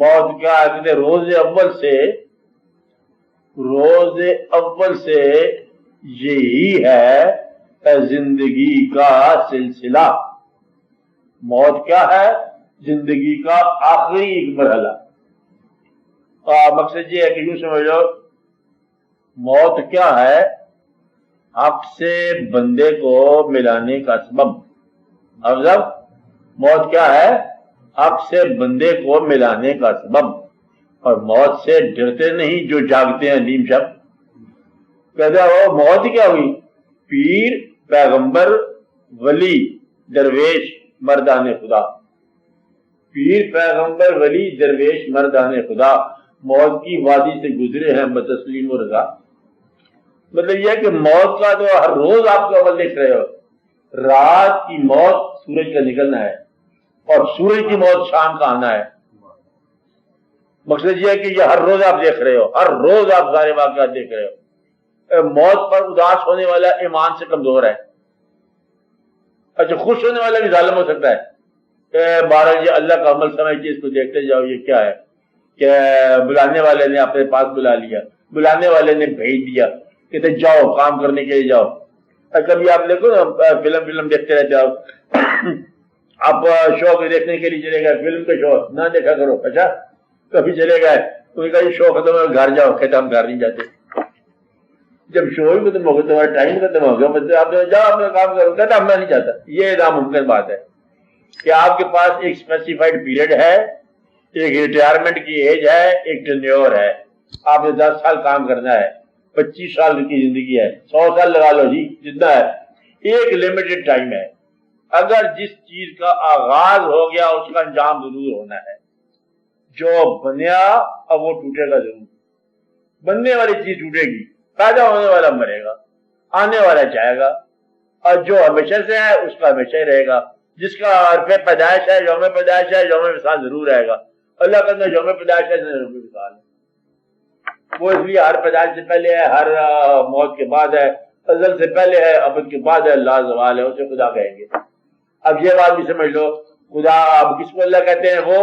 موت کیا ہے کہ روز اول سے یہی ہے زندگی کا سلسلہ. موت کیا ہے؟ زندگی کا آخری ایک مرحلہ. مقصد یہ ہے کہ یوں سمجھ لو موت کیا ہے؟ حق سے بندے کو ملانے کا سبب. افضل موت کیا ہے؟ حق سے بندے کو ملانے کا سبب. اور موت سے ڈرتے نہیں جو جاگتے ہیں نیم شب. کہتا ہو موت کیا ہوئی؟ پیر، پیغمبر، ولی، درویش، مردان خدا. پیر، پیغمبر، ولی، درویش، مردان خدا موت کی وادی سے گزرے ہیں بتسلیم و رضا. مطلب یہ کہ موت کا تو ہر روز آپ کو عمل دیکھ رہے ہو. رات کی موت سورج کا نکلنا ہے اور سورج کی موت شام کا آنا ہے. مقصد یہ ہے کہ یہ ہر روز آپ دیکھ رہے ہو، ہر روز آپ سارے واقعات دیکھ رہے ہو. موت پر اداس ہونے والا ایمان سے کمزور ہے. اچھا خوش ہونے والا بھی ظالم ہو سکتا ہے. بہرحال یہ اللہ کا عمل سمجھتے اس کو دیکھتے جاؤ. یہ کیا ہے کہ بلانے والے نے اپنے پاس بلا لیا، بلانے والے نے بھیج دیا کہ جاؤ کام کرنے کے لیے جاؤ. کبھی آپ دیکھو نا فلم دیکھتے رہتے ہو. آپ شو کو دیکھنے کے لیے چلے گئے، فلم کا شو نہ دیکھا کرو. اچھا کبھی چلے گئے تو یہ شو ختم ہو گھر جاؤ، کہتے ہم گھر نہیں جاتے. جب شو ہی ختم ہو گیا تمہارا ٹائم ختم ہو گیا، مطلب آپ جاؤ اپنا کام کرو. کہتا ہم میں نہیں چاہتا. یہ ناممکن بات ہے کہ آپ کے پاس ایک اسپیسیفائڈ پیریڈ ہے، ایک ریٹائرمنٹ کی ایج ہے، ایک ٹینیور ہے. آپ نے 10 سال کام کرنا ہے، 25 سال کی زندگی ہے، 100 سال لگا لو جی جتنا ہے. ایک لمیٹڈ ٹائم ہے. اگر جس چیز کا آغاز ہو گیا اس کا انجام ضرور ہونا ہے. جو بنیا اب وہ ٹوٹے گا ضرور. بننے والی چیز ٹوٹے گی، پیدا ہونے والا مرے گا، آنے والا جائے گا، اور جو ہمیشہ سے ہے اس کا ہمیشہ ہی رہے گا. جس کا عرف پیدائش ہے، یوم پیدائش ہے، یوم وصال ضرور رہے گا. اللہ کا یوم پیدائش ہے، یوم وصال ہے. وہ اس لیے ہر پیدائش سے پہلے ہے، ہر موت کے بعد ہے، ازل سے پہلے ہے، ابد کے بعد ہے، لا زوال ہے. اسے خدا کہیں گے. اب یہ بات بھی سمجھ لو خدا اب کس کو اللہ کہتے ہیں؟ وہ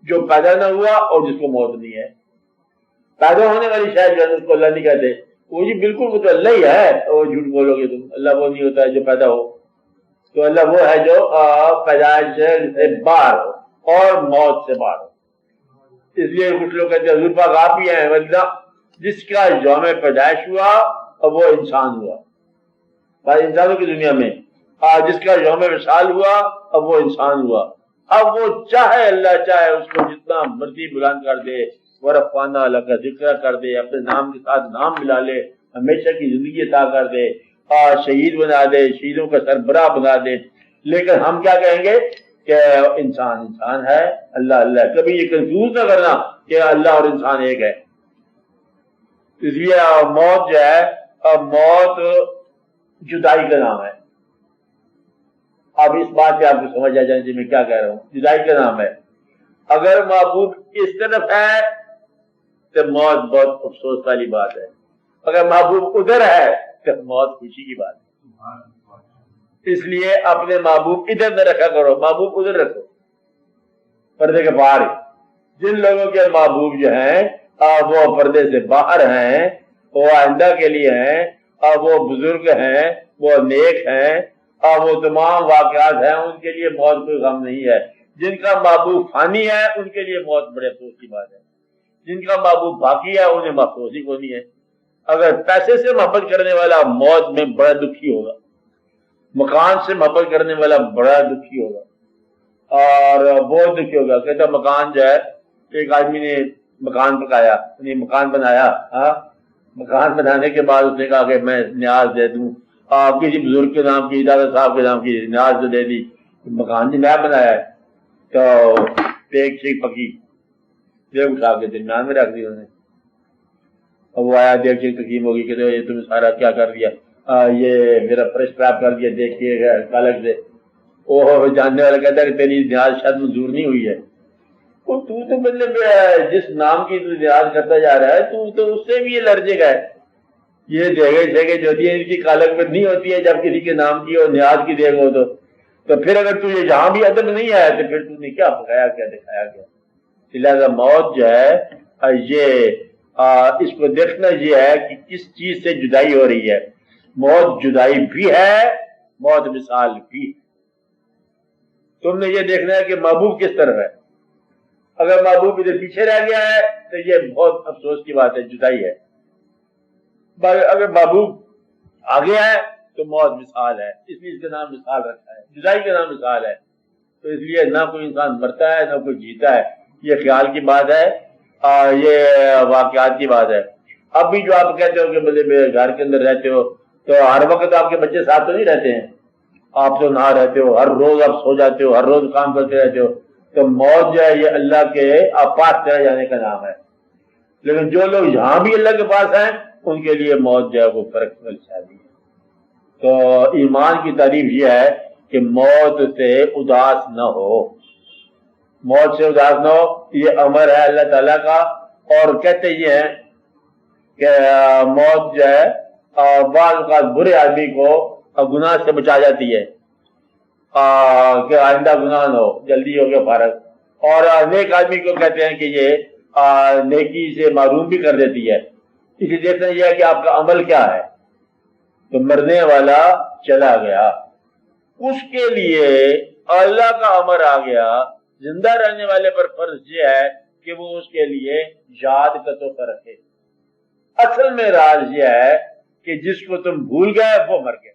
جو پیدا نہ ہوا اور جس کو موت نہیں ہے. پیدا ہونے والی شاید جو ہے اس کو اللہ نہیں کہتے. وہ جی بالکل وہ تو اللہ ہی ہے. وہ جھوٹ بولو گے تم. اللہ وہ نہیں ہوتا ہے جو پیدا ہو. تو اللہ وہ ہے جو پیدائش سے باہر ہو اور موت سے باہر ہو. اس لیے کچھ لوگ کہتے ہیں حضور پاک آپ ہی ہیں ورنہ جس کا یوم پیدائش ہوا اور وہ انسان ہوا. انسانوں کی دنیا میں جس کا یوم وصال ہوا اب وہ انسان ہوا. اب وہ چاہے اللہ چاہے اس کو جتنا مرضی بلند کر دے، ورفعنا لک ذکر کر دے، اپنے نام کے ساتھ نام ملا لے، ہمیشہ کی زندگی عطا کر دے، شہید بنا دے، شہیدوں کا سربراہ بنا دے. لیکن ہم کیا کہیں گے کہ انسان انسان ہے، اللہ اللہ. کبھی یہ کنفیوز نہ کرنا کہ اللہ اور انسان ایک ہے. اس لیے موت جو ہے موت جدائی کا نام ہے. اب اس بات پہ آپ کو سمجھ آ جائے جی میں کیا کہہ رہا ہوں. جدائی کا نام ہے. اگر محبوب اس طرف ہے تو موت بہت افسوس والی بات ہے. اگر محبوب ادھر ہے تو موت خوشی کی بات ہے. اس لیے اپنے محبوب ادھر نہ رکھا کرو، محبوب ادھر رکھو پردے کے باہر. جن لوگوں کے محبوب جو ہیں وہ پردے سے باہر ہیں، وہ آئندہ کے لیے ہیں، وہ بزرگ ہیں، وہ نیک ہیں، وہ تمام واقعات ہیں، ان کے لیے موت کوئی غم نہیں ہے. جن کا محبوب فانی ہے ان کے لیے موت بڑے افسوس کی بات ہے. جن کا محبوب باقی ہے انہیں محفوظ ہی کو نہیں ہے. اگر پیسے سے محبت کرنے والا موت میں بڑا دکھی ہوگا، مکان سے محبت کرنے والا بڑا دکھی ہوگا اور بہت دکھی ہوگا. کہتا مکان جو ہے، ایک آدمی نے مکان پکایا، مکان بنایا. مکان بنانے کے بعد اس نے کہا کہ میں نیاز دے دوں، کسی بزرگ کے نام کی، دادا صاحب کے نام کی نیاز دے دی. مکان جی میں بنایا ہے. تو ایک چیز پکی دیکھ اٹھا کے درمیان میں رکھ دی انہوں نے. اب وہ آیا، دیکھ چیز تقسیم ہوگی کہ یہ تم سارا کیا کر دیا، یہ میرا فرش خراب کر دیا دیکھیے کالک سے. وہ جاننے والا کہتا ہے کہ تیری نیاز شاید منظور نہیں ہوئی ہے. تو مطلب جس نام کی تو نیاز کرتا جا رہا ہے تو اس سے بھی یہ لرزے گا ہے. یہ جگہ جو ہوتی ہے ان کی کالک میں نہیں ہوتی ہے جب کسی کے نام کی اور نیاز کی دیکھ ہو تو پھر اگر تو یہ جہاں بھی عدم نہیں آیا تو پھر تو نے کیا پکایا کیا دکھایا گیا. لہذا موت جو ہے یہ اس کو دیکھنا یہ ہے کہ کس چیز سے جدائی ہو رہی ہے. موت جدائی بھی ہے، موت مثال بھی ہے. تم نے یہ دیکھنا ہے کہ محبوب کس طرف ہے. اگر محبوب ادھر پیچھے رہ گیا ہے تو یہ بہت افسوس کی بات ہے، جدائی ہے. اگر محبوب آ گیا ہے تو موت مثال ہے، اس لیے اس کا نام مثال رکھا ہے. جدائی کا نام مثال ہے، تو اس لیے نہ کوئی انسان مرتا ہے نہ کوئی جیتا ہے. یہ خیال کی بات ہے، یہ واقعات کی بات ہے. اب بھی جو آپ کہتے ہو کہ مطلب گھر کے اندر رہتے ہو تو ہر وقت آپ کے بچے ساتھ تو نہیں رہتے ہیں. آپ تو نہ رہتے ہو، ہر روز آپ سو جاتے ہو، ہر روز کام کرتے رہتے ہو. تو موت جو ہے یہ اللہ کے پاس چلے جانے کا نام ہے. لیکن جو لوگ یہاں بھی اللہ کے پاس ہیں ان کے لیے موت جو ہے وہ فرق شادی ہے. تو ایمان کی تعریف یہ ہے کہ موت سے اداس نہ ہو، موت سے اداس نہ ہو. یہ امر ہے اللہ تعالیٰ کا. اور کہتے یہ ہیں کہ موت جو ہے بعض اوقات برے آدمی کو گناہ سے بچا جاتی ہے کہ آئندہ گناہ نہ ہو، جلدی ہو گیا فارغ. اور نیک آدمی کو کہتے ہیں کہ یہ نیکی سے معروم بھی کر دیتی ہے. اسی دیکھنا یہ ہے کہ آپ کا عمل کیا ہے. تو مرنے والا چلا گیا، اس کے لیے اللہ کا امر آ گیا. زندہ رہنے والے پر فرض یہ ہے کہ وہ اس کے لیے یاد کا تحفہ رکھے. اصل میں راز یہ ہے کہ جس کو تم بھول گئے وہ مر گیا،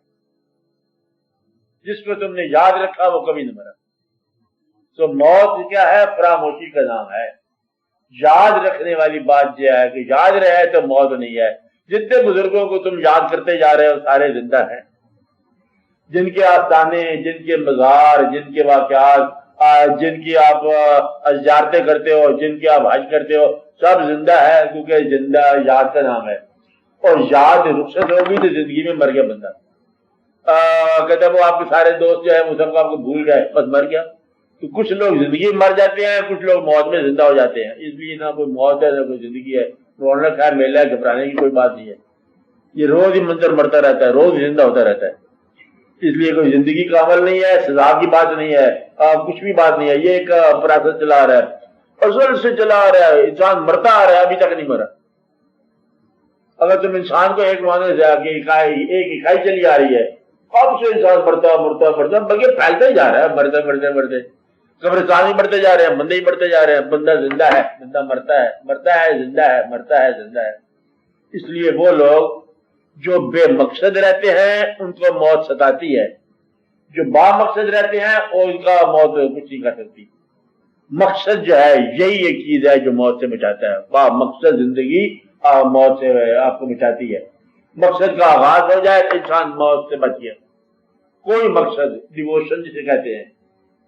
جس کو تم نے یاد رکھا وہ کبھی نہ مرا. تو موت کیا ہے؟ فراموشی کا نام ہے. یاد رکھنے والی بات یہ ہے کہ یاد رہے تو موت نہیں ہے. جتنے بزرگوں کو تم یاد کرتے جا رہے ہو سارے زندہ ہیں. جن کے آستانے، جن کے مزار، جن کے واقعات، جن کی آپ زیارتیں کرتے ہو، جن کی آپ حج کرتے ہو، سب زندہ ہے، کیونکہ زندہ یاد کا نام ہے. اور یاد رخصت ہوگی تو زندگی میں مر گیا بندہ. کہتے وہ آپ کے سارے دوست جو ہے وہ سب آپ کو بھول گئے، بس مر گیا. تو کچھ لوگ زندگی میں مر جاتے ہیں، کچھ لوگ موت میں زندہ ہو جاتے ہیں. اس لیے نہ کوئی موت ہے نہ کوئی زندگی ہے. رونق ہے، میلہ ہے، گھبرانے کی کوئی بات نہیں ہے. یہ روز ہی منظر مرتا رہتا ہے، روز زندہ ہوتا رہتا ہے. اس لیے کوئی زندگی کا عمل نہیں ہے، سزا کی بات نہیں ہے، کچھ بھی بات نہیں ہے. یہ ایک پروسیس چلا آ رہا ہے، ازل سے چلا آ رہا ہے. انسان مرتا آ رہا ہے، ابھی تک نہیں مرا. اگر تم انسان کو ایک معنی سے ایک اکائی چلی آ رہی ہے، اب سے انسان مرتا بلکہ پھیلتا ہی جا رہا ہے. مرتے قبرستان ہی بڑھتے جا رہے ہیں، بندے ہی بڑھتے جا رہے ہیں. بندہ زندہ ہے، بندہ مرتا ہے، مرتا ہے زندہ ہے، مرتا ہے زندہ ہے. اس لیے وہ لوگ جو بے مقصد رہتے ہیں ان کو موت ستاتی ہے. جو با مقصد رہتے ہیں ان کا موت کچھ نہیں کر سکتی. مقصد جو ہے یہی ایک چیز ہے جو موت سے بچاتا ہے. با مقصد زندگی موت سے آپ کو بچاتی ہے. مقصد کا آغاز ہو جائے تو انسان موت سے بچ گیا. کوئی مقصد، ڈیووشن جسے کہتے ہیں،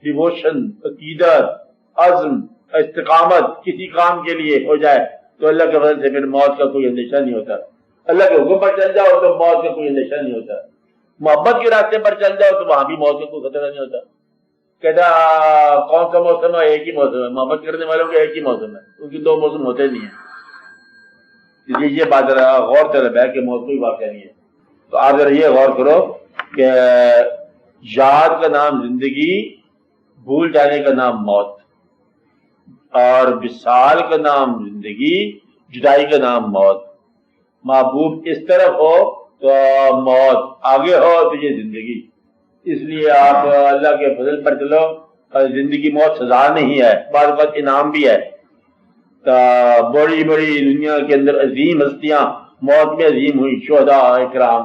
ڈیووشن، عقیدت، عزم، استقامت کسی کام کے لیے ہو جائے تو اللہ کے فضل سے پھر موت کا کوئی اندیشہ نہیں ہوتا. اللہ کے حکم پر چل جاؤ تو موت کا کوئی اندیشہ نہیں ہوتا. محبت کے راستے پر چل جاؤ تو وہاں بھی موت کا کوئی خطرہ نہیں ہوتا. کہتا کون سا موسم ہے؟ ایک ہی موسم ہے. محبت کرنے والوں کے ایک ہی موسم ہے، ان کی دو موسم ہوتے نہیں ہیں. یہ بات غور طلب ہے کہ موت کوئی واقعہ نہیں ہے. تو آپ ذرا یہ غور کرو کہ یاد کا نام زندگی، بھول جانے کا نام موت، اور وصال کا نام زندگی، جدائی کا نام موت. محبوب اس طرف ہو تو موت، آگے ہو تو یہ زندگی. اس لیے آپ اللہ کے فضل پر چلو. زندگی موت سزا نہیں ہے، بعض وقت انعام بھی ہے. بڑی بڑی دنیا کے اندر عظیم ہستیاں موت میں عظیم ہوئی. شہداء کرام،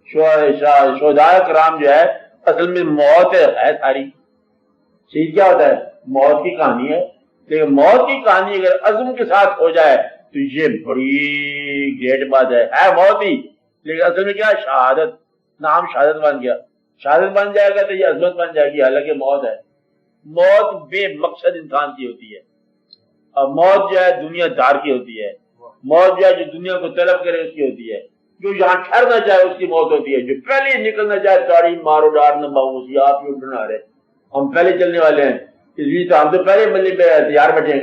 شہداء کرام جو ہے اصل میں موت ہے ساری. شہید کیا ہوتا ہے؟ موت کی کہانی ہے. لیکن موت کی کہانی اگر عزم کے ساتھ ہو جائے تو یہ بڑی گریٹ بات ہے. موت ہی، لیکن اصل میں کیا ہے؟ شہادت. نام شہادت بن گیا. شہادت بن جائے گا تو یہ عظمت بن جائے گی. حالانکہ موت ہے. موت بے مقصد انسان کی ہوتی ہے. اور موت جو ہے دنیا دار کی ہوتی ہے. موت جو ہے جو دنیا کو طلب کرے اس کی ہوتی ہے. جو یہاں ٹھہرنا چاہے اس کی موت ہوتی ہے. جو پہلے نکلنا چاہے ساری مارو ڈار نہ باؤسی آپ ہی اٹھنا رہے. ہم پہلے چلنے والے ہیں، اس لیے تو ہم تو پہلے ملے پہ تیار بیٹھے ہیں.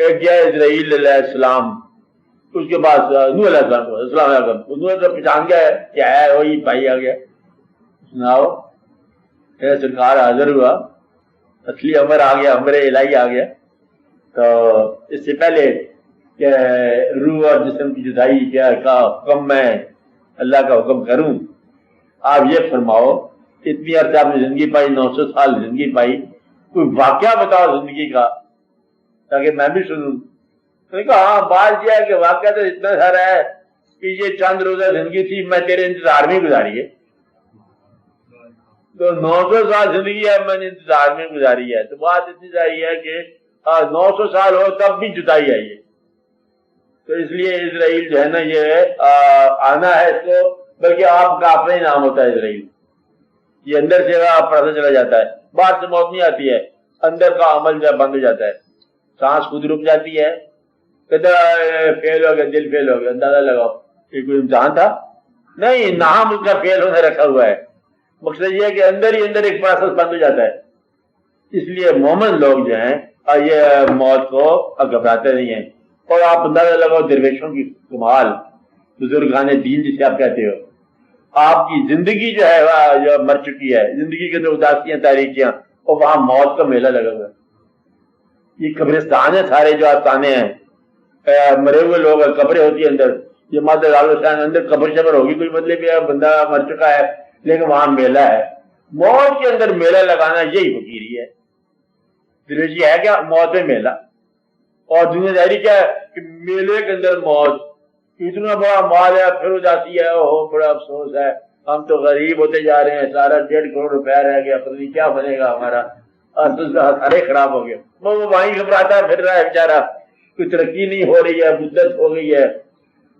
ایک گیا اسرائیل علیہ السلام، اس کے بعد نوح علیہ السلام کو السلام علیکم. نوح تو پہچان گیا ہے کیا ہے، وہی بھائی آ گیا. سناؤ سرکار حاضر ہوا، اصلی امر آ گیا، امر الہی آ گیا. تو اس سے پہلے کہ روح اور جسم کی جدائی کیا کا حکم میں اللہ کا حکم کروں، آپ یہ فرماؤ اتنی عرصہ آپ نے زندگی پائی، 900 سال زندگی پائی، کوئی واقعہ بتاؤ زندگی کا تاکہ میں بھی سنوں۔ تو نے کہا ہاں بات یہ ہے کہ واقعہ تو اتنا سارا ہے کہ یہ چند روزہ زندگی تھی میں تیرے انتظار میں گزاری ہے، تو 900 سال زندگی ہے میں نے انتظار میں گزاری ہے، تو بات اتنی ساری ہے کہ 900 سال ہو تب بھی جدائی آئی ہے۔ تو اس لیے اسرائیل جو ہے نا یہ آنا ہے اس کو، بلکہ آپ کا اپنا ہی نام ہوتا ہے اسرائیل، یہ اندر سے پڑھتا چلا جاتا ہے، باہر سے موت نہیں آتی ہے، اندر کا عمل جو بند ہو جاتا ہے، سانس خود رک جاتی ہے، فیل ہو گیا، دل فیل ہو گیا، اندازہ لگاؤ یہ کوئی امتحان تھا؟ نہیں، نام اس کا فیل ہونے رکھا ہوا ہے، مقصد یہ ہے کہ اندر ہی اندر ایک پروسیس بند ہو جاتا ہے۔ اس لیے مومن لوگ جو ہیں یہ موت کو گھبراتے نہیں ہیں۔ اور آپ اندازہ لگاؤ درویشوں کی کمال، بزرگان دین جسے آپ کہتے ہو، آپ کی زندگی جو ہے جو مر چکی ہے، زندگی کے اندر اداسیاں تاریکیاں، اور وہاں موت کا میلہ لگا ہوا ہے۔ یہ قبرستان ہے سارے جو آستانے ہیں، مرے ہوئے لوگ ہیں، قبریں ہوتی ہیں اندر، یہ مادہ اندر قبر شبر ہوگی، کوئی مطلب یہ بندہ مر چکا ہے لیکن وہاں میلہ ہے۔ موت کے اندر میلہ لگانا یہی فقیری ہے، درویشی ہے کیا؟ موت میں میلہ، اور دنیا داری کیا ہے کہ میلے کے اندر موت، اتنا بڑا مال ہے پھر اداسی ہے، اوہ بڑا افسوس ہے، ہم تو غریب ہوتے جا رہے ہیں، سارا 1.5 کروڑ روپیہ رہ گیا، پتہ نہیں کیا بنے گا ہمارا، سارے خراب ہو گئے، وہ وہیں گھبراتا ہے پھر رہا ہے بیچارہ، کوئی ترقی نہیں ہو رہی ہے، مدت ہو گئی ہے۔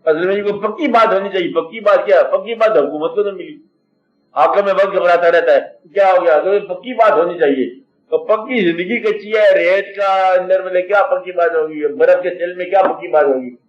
اصل میں کوئی پکی بات ہونی چاہیے، پکی بات کیا؟ پکی بات حکومت کو تو ملی، حاکم میں وقت گھبراتا رہتا ہے کیا ہو گیا، تو پکی بات ہونی چاہیے، تو پکی زندگی کچی ہے، ریت کا اندر میں کیا پکی بات ہوگی، برف کے سیل میں کیا پکی بات ہوگی؟